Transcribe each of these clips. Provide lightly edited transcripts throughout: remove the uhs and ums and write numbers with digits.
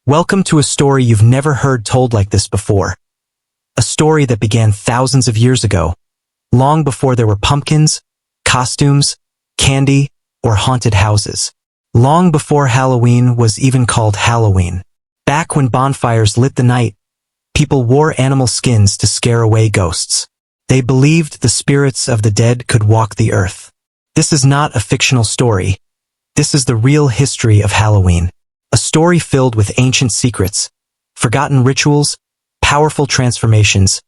Welcome to a story you've never heard told like this before. A story that began thousands of years ago, long before there were pumpkins, costumes, candy, or haunted houses. Long before Halloween was even called Halloween. Back when bonfires lit the night, people wore animal skins to scare away ghosts. They believed the spirits of the dead could walk the earth. This is not a fictional story. This is the real history of Halloween. A story filled with ancient secrets, forgotten rituals, powerful transformations,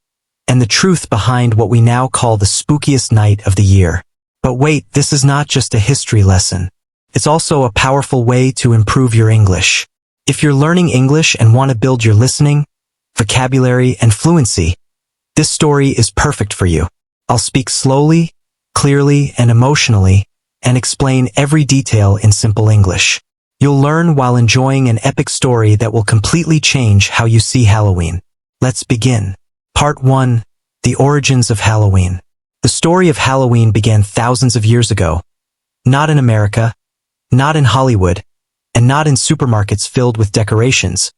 and the truth behind what we now call the spookiest night of the year. But wait, this is not just a history lesson. It's also a powerful way to improve your English. If you're learning English and want to build your listening, vocabulary, and fluency, this story is perfect for you. I'll speak slowly, clearly, and emotionally, and explain every detail in simple English. You'll learn while enjoying an epic story that will completely change how you see Halloween. Let's begin. Part 1. The Origins of Halloween. The story of Halloween began thousands of years ago. Not in America, not in Hollywood, and not in supermarkets filled with decorations,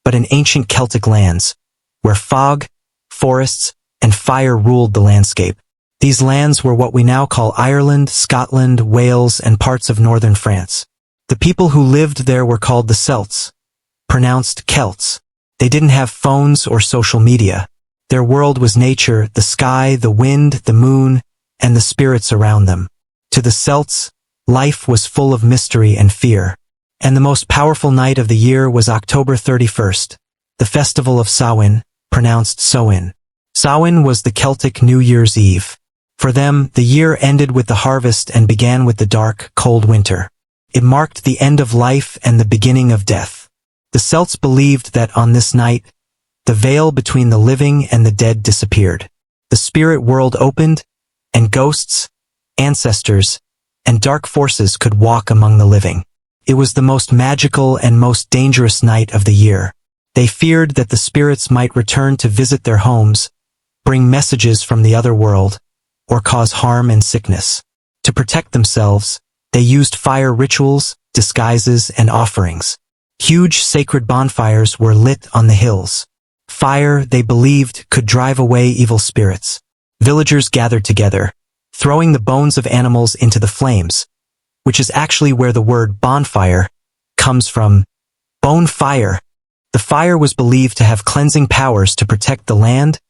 but in ancient Celtic lands, where fog, forests, and fire ruled the landscape. These lands were what we now call Ireland, Scotland, Wales, and parts of northern France. The people who lived there were called the Celts, pronounced Celts. They didn't have phones or social media. Their world was nature, the sky, the wind, the moon, and the spirits around them. To the Celts, life was full of mystery and fear. And the most powerful night of the year was October 31st, the festival of Samhain, pronounced Samhain. Samhain was the Celtic New Year's Eve. For them, the year ended with the harvest and began with the dark, cold winter. It marked the end of life and the beginning of death. The Celts believed that on this night, the veil between the living and the dead disappeared. The spirit world opened, and ghosts, ancestors, and dark forces could walk among the living. It was the most magical and most dangerous night of the year. They feared that the spirits might return to visit their homes, bring messages from the other world, or cause harm and sickness. To protect themselves, they used fire rituals, disguises, and offerings. Huge sacred bonfires were lit on the hills. Fire, they believed, could drive away evil spirits. Villagers gathered together, throwing the bones of animals into the flames, which is actually where the word bonfire comes from. Bone fire. The fire was believed to have cleansing powers to protect the land,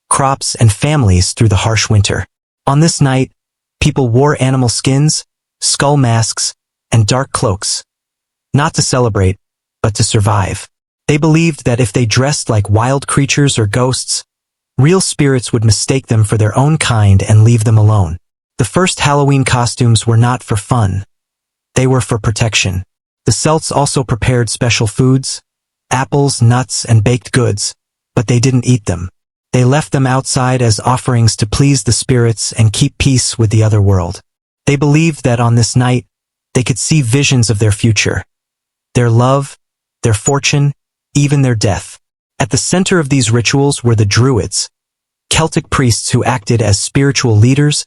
crops, and families through the harsh winter. On this night, people wore animal skins, skull masks, and dark cloaks, not to celebrate, but to survive. They believed that if they dressed like wild creatures or ghosts, real spirits would mistake them for their own kind and leave them alone. The first Halloween costumes were not for fun. They were for protection. The Celts also prepared special foods, apples, nuts, and baked goods, but they didn't eat them. They left them outside as offerings to please the spirits and keep peace with the other world. They believed that on this night, they could see visions of their future, their love, their fortune, even their death. At the center of these rituals were the Druids, Celtic priests who acted as spiritual leaders,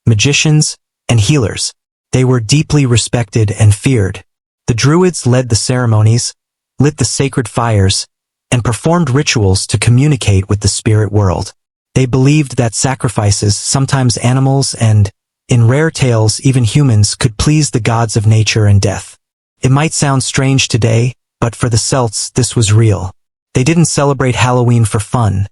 magicians, and healers. They were deeply respected and feared. The Druids led the ceremonies, lit the sacred fires, and performed rituals to communicate with the spirit world. They believed that sacrifices, sometimes animals and, in rare tales, even humans, could please the gods of nature and death. It might sound strange today, but for the Celts, this was real. They didn't celebrate Halloween for fun.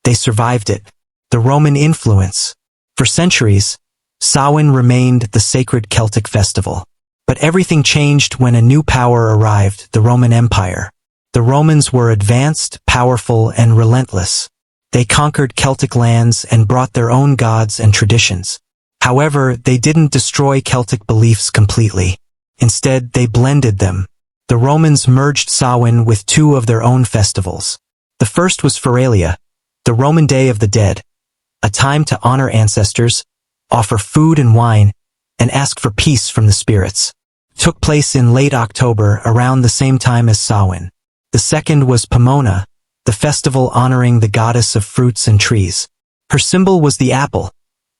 They survived it. The Roman influence. For centuries, Samhain remained the sacred Celtic festival. But everything changed when a new power arrived, the Roman Empire. The Romans were advanced, powerful, and relentless. They conquered Celtic lands and brought their own gods and traditions. However, they didn't destroy Celtic beliefs completely. Instead, they blended them. The Romans merged Samhain with two of their own festivals. The first was Feralia, the Roman Day of the Dead, a time to honor ancestors, offer food and wine, and ask for peace from the spirits. It took place in late October, around the same time as Samhain. The second was Pomona, the festival honoring the goddess of fruits and trees. Her symbol was the apple,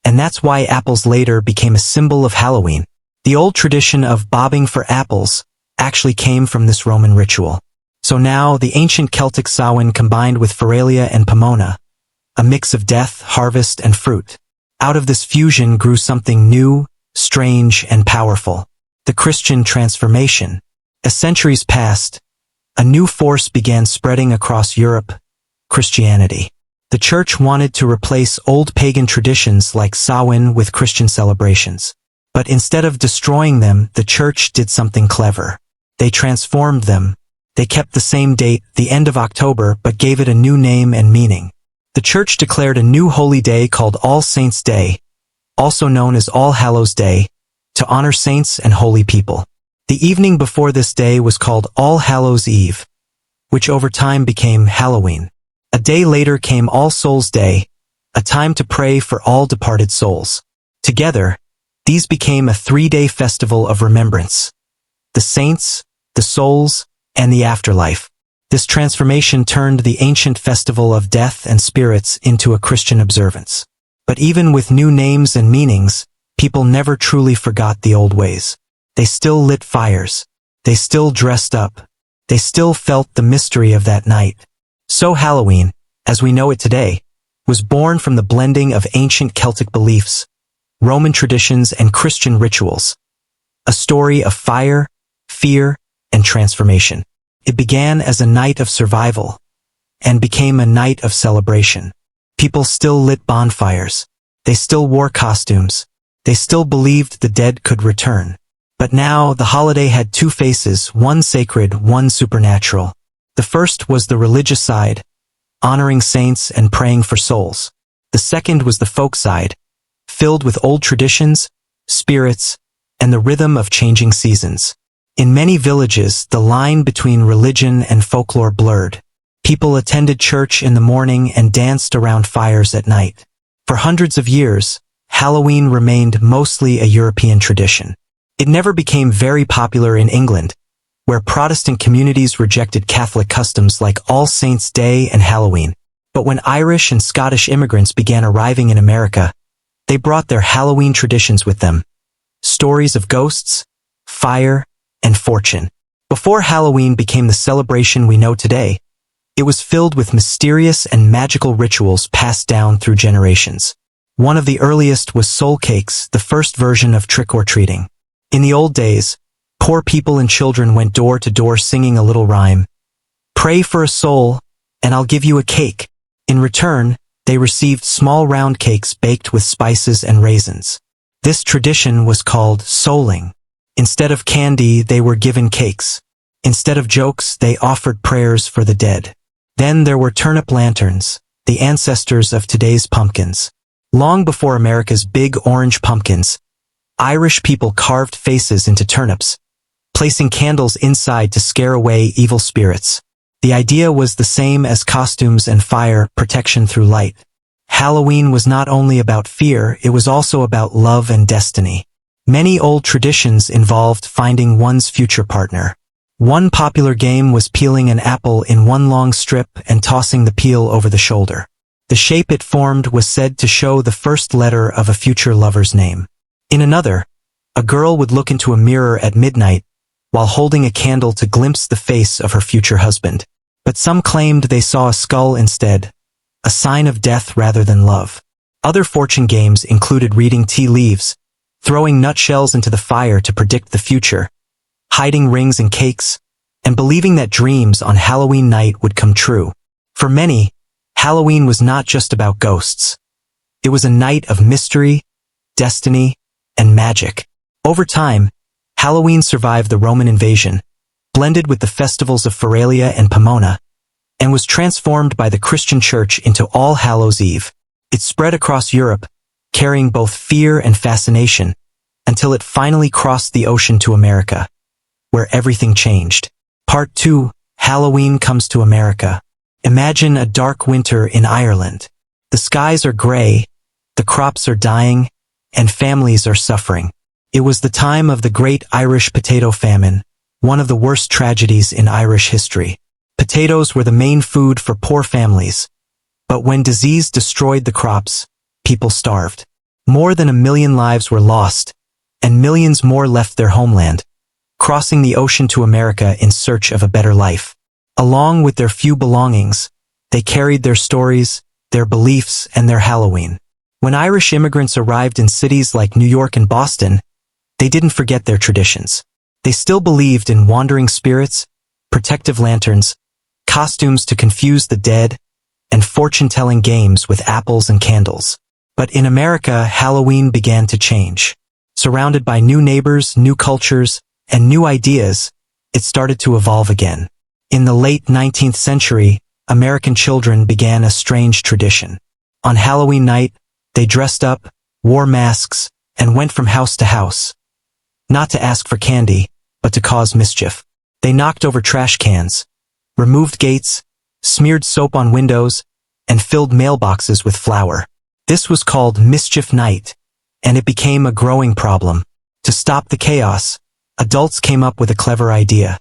and that's why apples later became a symbol of Halloween. The old tradition of bobbing for apples actually came from this Roman ritual. So now, the ancient Celtic Samhain combined with Feralia and Pomona, a mix of death, harvest, and fruit. Out of this fusion grew something new, strange, and powerful. The Christian transformation. As centuries passed, a new force began spreading across Europe: Christianity. The Church wanted to replace old pagan traditions like Samhain with Christian celebrations. But instead of destroying them, the Church did something clever. They transformed them. They kept the same date, the end of October, but gave it a new name and meaning. The Church declared a new holy day called All Saints' Day, also known as All Hallows' Day, to honor saints and holy people. The evening before this day was called All Hallows' Eve, which over time became Halloween. A day later came All Souls' Day, a time to pray for all departed souls. Together, these became a 3-day festival of remembrance: the saints, the souls, and the afterlife. This transformation turned the ancient festival of death and spirits into a Christian observance. But even with new names and meanings, people never truly forgot the old ways. They still lit fires. They still dressed up. They still felt the mystery of that night. So Halloween, as we know it today, was born from the blending of ancient Celtic beliefs, Roman traditions, and Christian rituals. A story of fire, fear, and transformation. It began as a night of survival and became a night of celebration. People still lit bonfires. They still wore costumes. They still believed the dead could return. But now the holiday had two faces, one sacred, one supernatural. The first was the religious side, honoring saints and praying for souls. The second was the folk side, filled with old traditions, spirits, and the rhythm of changing seasons. In many villages, the line between religion and folklore blurred. People attended church in the morning and danced around fires at night. For hundreds of years, Halloween remained mostly a European tradition. It never became very popular in England, where Protestant communities rejected Catholic customs like All Saints' Day and Halloween. But when Irish and Scottish immigrants began arriving in America, they brought their Halloween traditions with them. Stories of ghosts, fire, and fortune. Before Halloween became the celebration we know today, it was filled with mysterious and magical rituals passed down through generations. One of the earliest was soul cakes, the first version of trick-or-treating. In the old days, poor people and children went door to door singing a little rhyme. Pray for a soul, and I'll give you a cake. In return, they received small round cakes baked with spices and raisins. This tradition was called souling. Instead of candy, they were given cakes. Instead of jokes, they offered prayers for the dead. Then there were turnip lanterns, the ancestors of today's pumpkins. Long before America's big orange pumpkins, Irish people carved faces into turnips, placing candles inside to scare away evil spirits. The idea was the same as costumes and fire, protection through light. Halloween was not only about fear, it was also about love and destiny. Many old traditions involved finding one's future partner. One popular game was peeling an apple in one long strip and tossing the peel over the shoulder. The shape it formed was said to show the first letter of a future lover's name. In another, a girl would look into a mirror at midnight while holding a candle to glimpse the face of her future husband. But some claimed they saw a skull instead, a sign of death rather than love. Other fortune games included reading tea leaves, throwing nutshells into the fire to predict the future, hiding rings and cakes, and believing that dreams on Halloween night would come true. For many, Halloween was not just about ghosts. It was a night of mystery, destiny, and magic. Over time, Halloween survived the Roman invasion, blended with the festivals of Feralia and Pomona, and was transformed by the Christian Church into All Hallows' Eve. It spread across Europe, carrying both fear and fascination, until it finally crossed the ocean to America, where everything changed. Part 2, Halloween comes to America. Imagine a dark winter in Ireland. The skies are gray, the crops are dying, and families are suffering. It was the time of the Great Irish Potato Famine, one of the worst tragedies in Irish history. Potatoes were the main food for poor families, but when disease destroyed the crops, people starved. More than 1 million lives were lost, and millions more left their homeland, crossing the ocean to America in search of a better life. Along with their few belongings, they carried their stories, their beliefs, and their Halloween. When Irish immigrants arrived in cities like New York and Boston, they didn't forget their traditions. They still believed in wandering spirits, protective lanterns, costumes to confuse the dead, and fortune-telling games with apples and candles. But in America, Halloween began to change. Surrounded by new neighbors, new cultures, and new ideas, it started to evolve again. In the late 19th century, American children began a strange tradition. On Halloween night, they dressed up, wore masks, and went from house to house. Not to ask for candy, but to cause mischief. They knocked over trash cans, removed gates, smeared soap on windows, and filled mailboxes with flour. This was called Mischief Night, and it became a growing problem. To stop the chaos, adults came up with a clever idea.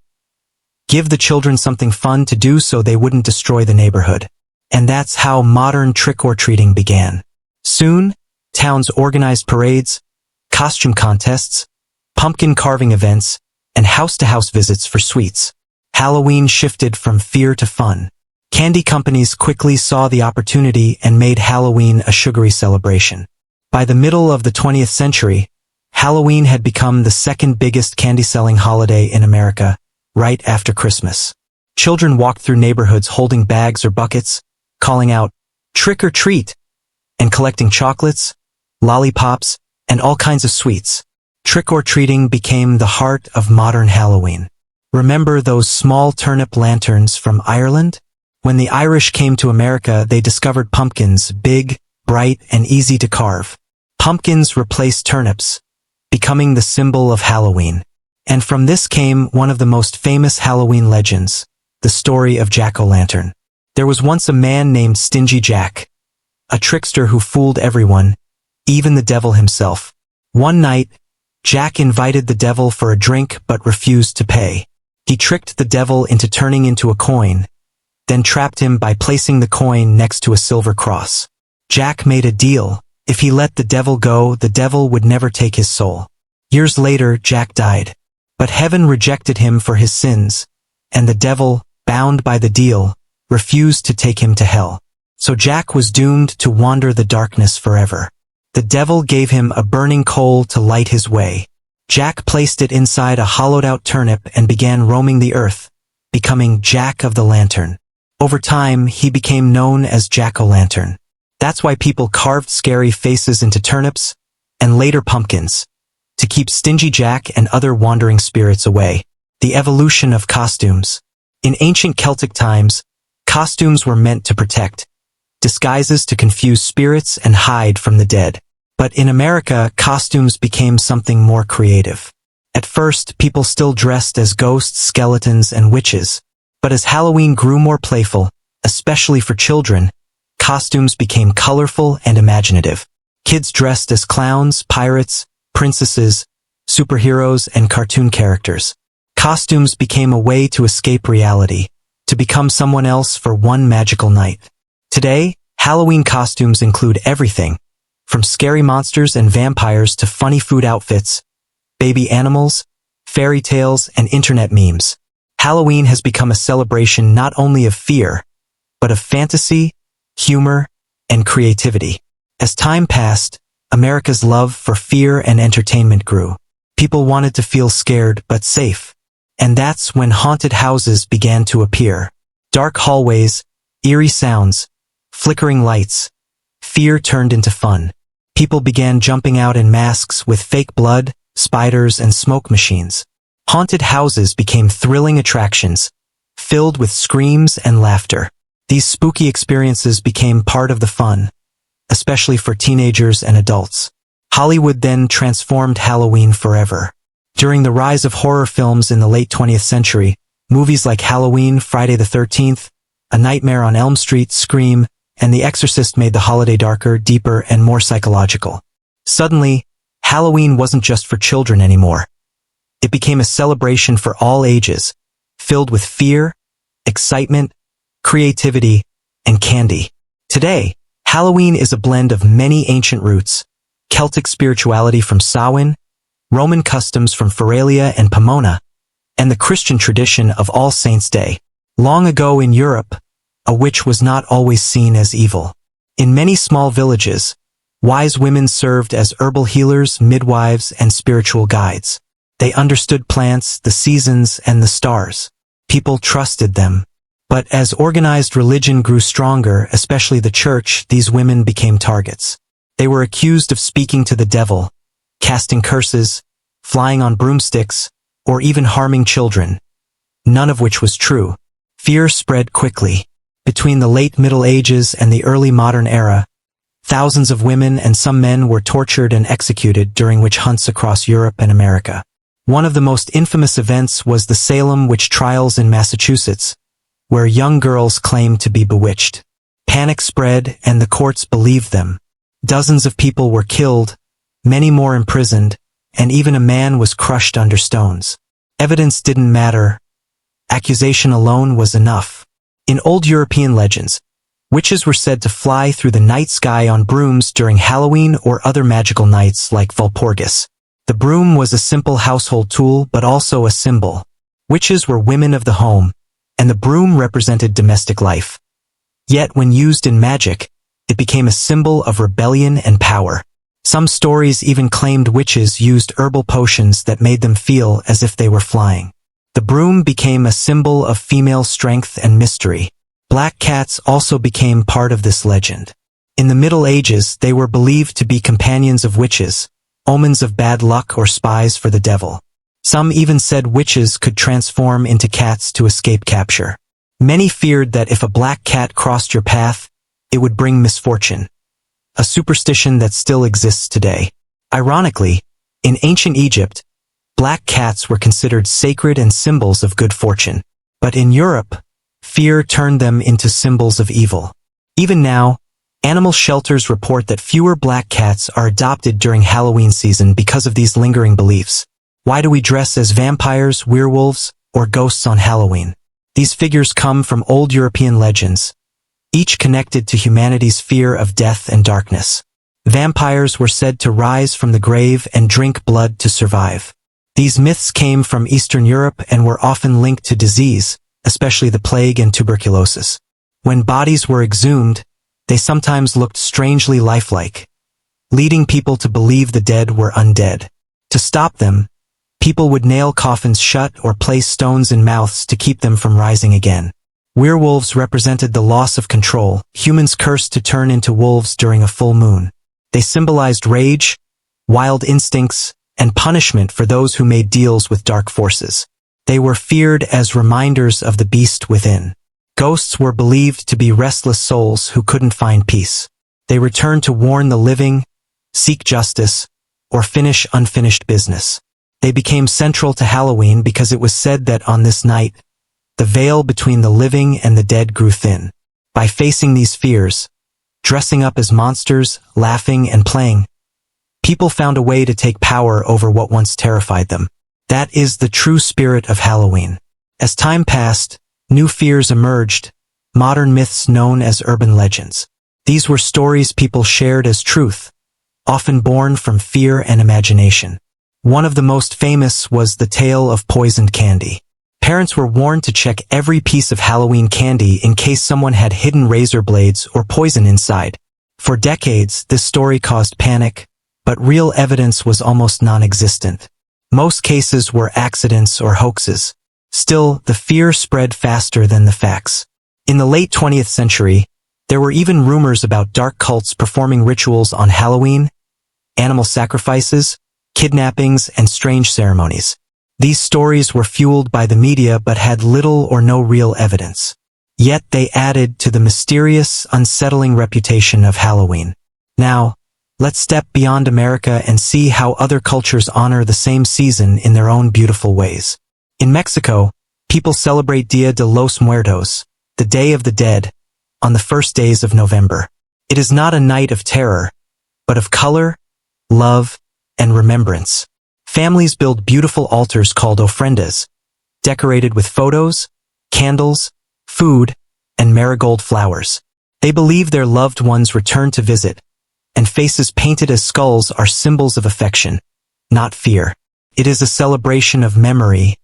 Give the children something fun to do so they wouldn't destroy the neighborhood. And that's how modern trick-or-treating began. Soon, towns organized parades, costume contests, pumpkin carving events, and house-to-house visits for sweets. Halloween shifted from fear to fun. Candy companies quickly saw the opportunity and made Halloween a sugary celebration. By the middle of the 20th century, Halloween had become the second biggest candy-selling holiday in America, right after Christmas. Children walked through neighborhoods holding bags or buckets, calling out, "Trick or treat," and collecting chocolates, lollipops, and all kinds of sweets. Trick-or-treating became the heart of modern Halloween. Remember those small turnip lanterns from Ireland? When the Irish came to America, they discovered pumpkins, big, bright, and easy to carve. Pumpkins replaced turnips, becoming the symbol of Halloween. And from this came one of the most famous Halloween legends, the story of Jack-o'-lantern. There was once a man named Stingy Jack, a trickster who fooled everyone, even the devil himself. One night, Jack invited the devil for a drink but refused to pay. He tricked the devil into turning into a coin, then trapped him by placing the coin next to a silver cross. Jack made a deal. If he let the devil go, the devil would never take his soul. Years later, Jack died. But heaven rejected him for his sins, and the devil, bound by the deal, refused to take him to hell. So Jack was doomed to wander the darkness forever. The devil gave him a burning coal to light his way. Jack placed it inside a hollowed-out turnip and began roaming the earth, becoming Jack of the Lantern. Over time, he became known as Jack-o'-lantern. That's why people carved scary faces into turnips, and later pumpkins, to keep Stingy Jack and other wandering spirits away. The evolution of costumes. In ancient Celtic times, costumes were meant to protect, disguises to confuse spirits and hide from the dead. But in America, costumes became something more creative. At first, people still dressed as ghosts, skeletons, and witches. But as Halloween grew more playful, especially for children, costumes became colorful and imaginative. Kids dressed as clowns, pirates, princesses, superheroes, and cartoon characters. Costumes became a way to escape reality, to become someone else for one magical night. Today, Halloween costumes include everything, from scary monsters and vampires to funny food outfits, baby animals, fairy tales, and internet memes. Halloween has become a celebration not only of fear, but of fantasy, humor, and creativity. As time passed, America's love for fear and entertainment grew. People wanted to feel scared but safe. And that's when haunted houses began to appear. Dark hallways, eerie sounds, flickering lights. Fear turned into fun. People began jumping out in masks with fake blood, spiders, and smoke machines. Haunted houses became thrilling attractions, filled with screams and laughter. These spooky experiences became part of the fun, especially for teenagers and adults. Hollywood then transformed Halloween forever. During the rise of horror films in the late 20th century, movies like Halloween, Friday the 13th, A Nightmare on Elm Street, Scream, and The Exorcist made the holiday darker, deeper, and more psychological. Suddenly, Halloween wasn't just for children anymore. It became a celebration for all ages, filled with fear, excitement, creativity, and candy. Today, Halloween is a blend of many ancient roots, Celtic spirituality from Samhain, Roman customs from Feralia and Pomona, and the Christian tradition of All Saints' Day. Long ago in Europe, a witch was not always seen as evil. In many small villages, wise women served as herbal healers, midwives, and spiritual guides. They understood plants, the seasons, and the stars. People trusted them. But as organized religion grew stronger, especially the church, these women became targets. They were accused of speaking to the devil, casting curses, flying on broomsticks, or even harming children, none of which was true. Fear spread quickly. Between the late Middle Ages and the early modern era, thousands of women and some men were tortured and executed during witch hunts across Europe and America. One of the most infamous events was the Salem witch trials in Massachusetts, where young girls claimed to be bewitched. Panic spread and the courts believed them. Dozens of people were killed, many more imprisoned, and even a man was crushed under stones. Evidence didn't matter. Accusation alone was enough. In old European legends, witches were said to fly through the night sky on brooms during Halloween or other magical nights like Walpurgis. The broom was a simple household tool but also a symbol. Witches were women of the home, and the broom represented domestic life. Yet when used in magic, it became a symbol of rebellion and power. Some stories even claimed witches used herbal potions that made them feel as if they were flying. The broom became a symbol of female strength and mystery. Black cats also became part of this legend. In the Middle Ages, they were believed to be companions of witches, omens of bad luck or spies for the devil. Some even said witches could transform into cats to escape capture. Many feared that if a black cat crossed your path, it would bring misfortune. A superstition that still exists today. Ironically, in ancient Egypt, black cats were considered sacred and symbols of good fortune. But in Europe, fear turned them into symbols of evil. Even now, animal shelters report that fewer black cats are adopted during Halloween season because of these lingering beliefs. Why do we dress as vampires, werewolves, or ghosts on Halloween? These figures come from old European legends, each connected to humanity's fear of death and darkness. Vampires were said to rise from the grave and drink blood to survive. These myths came from Eastern Europe and were often linked to disease, especially the plague and tuberculosis. When bodies were exhumed, they sometimes looked strangely lifelike, leading people to believe the dead were undead. To stop them, people would nail coffins shut or place stones in mouths to keep them from rising again. Werewolves represented the loss of control, humans cursed to turn into wolves during a full moon. They symbolized rage, wild instincts, and punishment for those who made deals with dark forces. They were feared as reminders of the beast within. Ghosts were believed to be restless souls who couldn't find peace. They returned to warn the living, seek justice, or finish unfinished business. They became central to Halloween because it was said that on this night, the veil between the living and the dead grew thin. By facing these fears, dressing up as monsters, laughing and playing, people found a way to take power over what once terrified them. That is the true spirit of Halloween. As time passed, new fears emerged, modern myths known as urban legends. These were stories people shared as truth, often born from fear and imagination. One of the most famous was the tale of poisoned candy. Parents were warned to check every piece of Halloween candy in case someone had hidden razor blades or poison inside. For decades, this story caused panic, but real evidence was almost non-existent. Most cases were accidents or hoaxes. Still, the fear spread faster than the facts. In the late 20th century, there were even rumors about dark cults performing rituals on Halloween, animal sacrifices, kidnappings, and strange ceremonies. These stories were fueled by the media but had little or no real evidence. Yet they added to the mysterious, unsettling reputation of Halloween. Now, let's step beyond America and see how other cultures honor the same season in their own beautiful ways. In Mexico, people celebrate Dia de los Muertos, the Day of the Dead, on the first days of November. It is not a night of terror, but of color, love, and remembrance. Families build beautiful altars called ofrendas, decorated with photos, candles, food, and marigold flowers. They believe their loved ones return to visit, and faces painted as skulls are symbols of affection, not fear. It is a celebration of memory,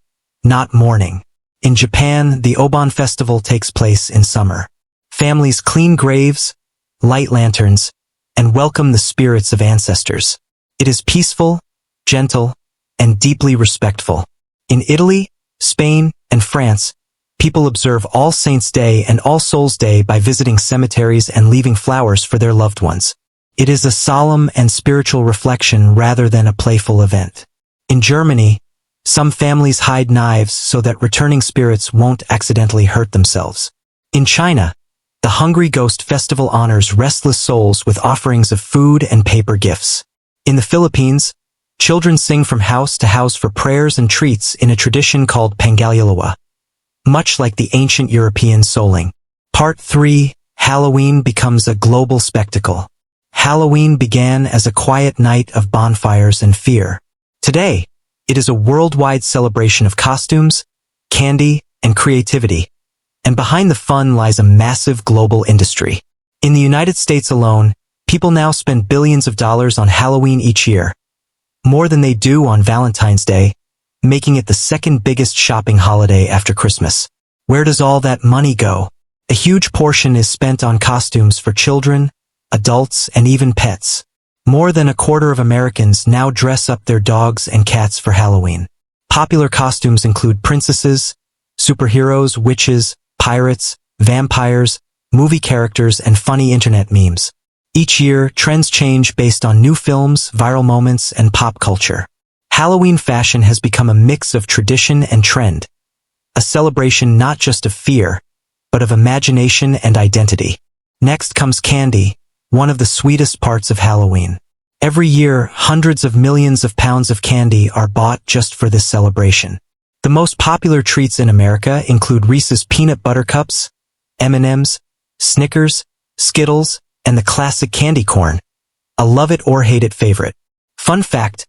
not mourning. In Japan, the Obon festival takes place in summer. Families clean graves, light lanterns, and welcome the spirits of ancestors. It is peaceful, gentle, and deeply respectful. In Italy, Spain, and France, people observe All Saints' Day and All Souls' Day by visiting cemeteries and leaving flowers for their loved ones. It is a solemn and spiritual reflection rather than a playful event. In Germany, some families hide knives so that returning spirits won't accidentally hurt themselves. In China, the Hungry Ghost Festival honors restless souls with offerings of food and paper gifts. In the Philippines, children sing from house to house for prayers and treats in a tradition called Pangalalawa, much like the ancient European souling. Part 3. Halloween becomes a global spectacle. Halloween began as a quiet night of bonfires and fear. Today, it is a worldwide celebration of costumes, candy, and creativity. And behind the fun lies a massive global industry. In the United States alone, people now spend billions of dollars on Halloween each year, more than they do on Valentine's Day, making it the second biggest shopping holiday after Christmas. Where does all that money go? A huge portion is spent on costumes for children, adults, and even pets. More than a quarter of Americans now dress up their dogs and cats for Halloween. Popular costumes include princesses, superheroes, witches, pirates, vampires, movie characters, and funny internet memes. Each year, trends change based on new films, viral moments, and pop culture. Halloween fashion has become a mix of tradition and trend, a celebration not just of fear, but of imagination and identity. Next comes candy, one of the sweetest parts of Halloween. Every year, hundreds of millions of pounds of candy are bought just for this celebration. The most popular treats in America include Reese's Peanut Butter Cups, M&M's, Snickers, Skittles, and the classic candy corn, a love-it-or-hate-it favorite. Fun fact,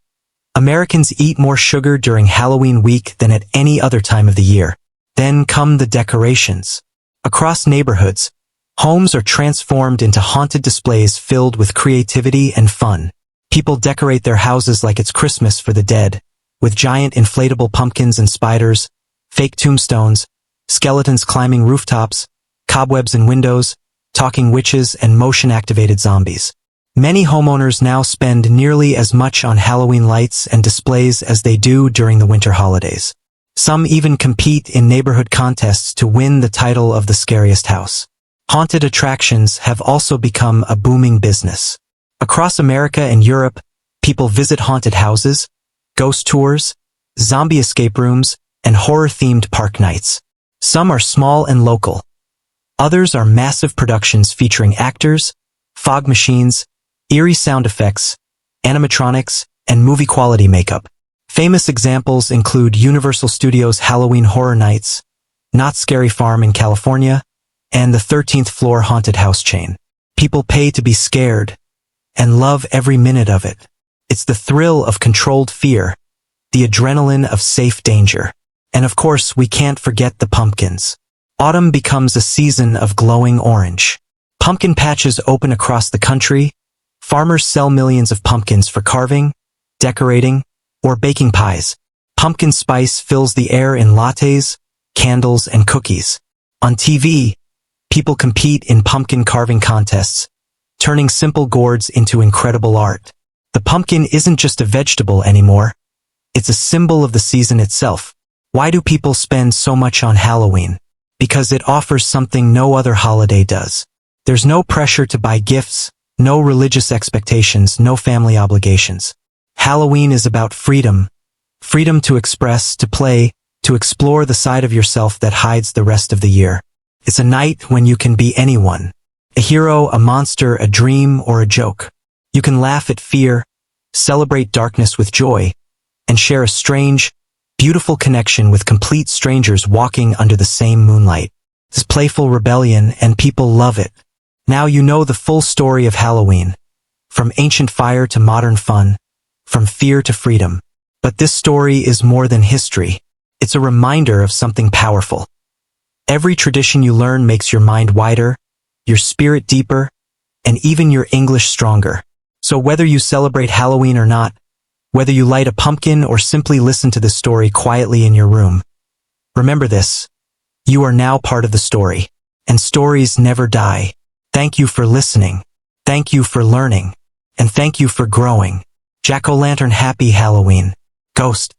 Americans eat more sugar during Halloween week than at any other time of the year. Then come the decorations. Across neighborhoods, homes are transformed into haunted displays filled with creativity and fun. People decorate their houses like it's Christmas for the dead, with giant inflatable pumpkins and spiders, fake tombstones, skeletons climbing rooftops, cobwebs in windows, talking witches, and motion-activated zombies. Many homeowners now spend nearly as much on Halloween lights and displays as they do during the winter holidays. Some even compete in neighborhood contests to win the title of the scariest house. Haunted attractions have also become a booming business. Across America and Europe, people visit haunted houses, ghost tours, zombie escape rooms, and horror-themed park nights. Some are small and local. Others are massive productions featuring actors, fog machines, eerie sound effects, animatronics, and movie-quality makeup. Famous examples include Universal Studios' Halloween Horror Nights, Knott's Scary Farm in California, and the 13th Floor Haunted House chain. People pay to be scared and love every minute of it. It's the thrill of controlled fear, the adrenaline of safe danger. And of course, we can't forget the pumpkins. Autumn becomes a season of glowing orange. Pumpkin patches open across the country. Farmers sell millions of pumpkins for carving, decorating, or baking pies. Pumpkin spice fills the air in lattes, candles, and cookies. On TV, people compete in pumpkin carving contests, turning simple gourds into incredible art. The pumpkin isn't just a vegetable anymore. It's a symbol of the season itself. Why do people spend so much on Halloween? Because it offers something no other holiday does. There's no pressure to buy gifts, no religious expectations, no family obligations. Halloween is about freedom. Freedom to express, to play, to explore the side of yourself that hides the rest of the year. It's a night when you can be anyone. A hero, a monster, a dream, or a joke. You can laugh at fear, celebrate darkness with joy, and share a strange, beautiful connection with complete strangers walking under the same moonlight. It's playful rebellion, and people love it. Now you know the full story of Halloween. From ancient fire to modern fun, from fear to freedom. But this story is more than history. It's a reminder of something powerful. Every tradition you learn makes your mind wider, your spirit deeper, and even your English stronger. So whether you celebrate Halloween or not, whether you light a pumpkin or simply listen to the story quietly in your room, Remember this. You are now part of the story, and stories never die. Thank you for listening. Thank you for learning. And thank you for growing. Jack-o'-lantern, happy Halloween. Ghost.